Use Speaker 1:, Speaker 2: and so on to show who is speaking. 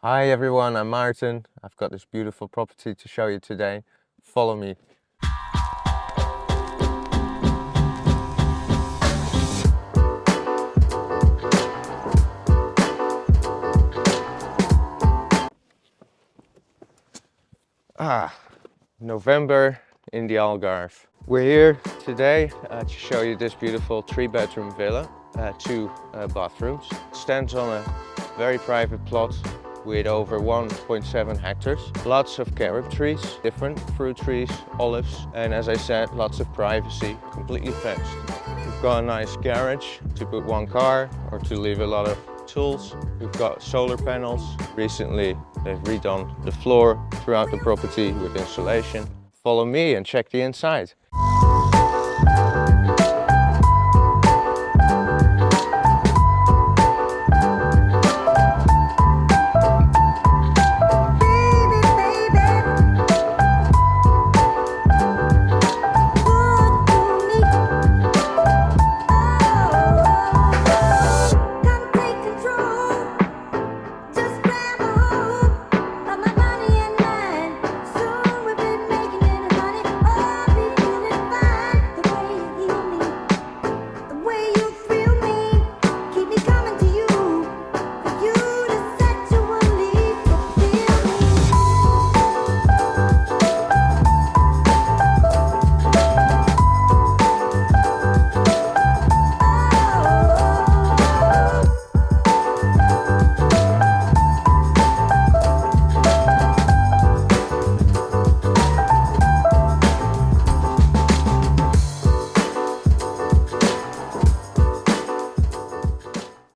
Speaker 1: Hi everyone, I'm Maarten. I've got this beautiful property to show you today. Follow me. November in the Algarve. We're here today to show you this beautiful 3-bedroom villa, 2 bathrooms. It stands on a very private plot with over 1.7 hectares. Lots of carob trees, different fruit trees, olives, and as I said, lots of privacy, completely fenced. We've got a nice garage to put one car or to leave a lot of tools. We've got solar panels. Recently they've redone the floor throughout the property with insulation. Follow me and check the inside.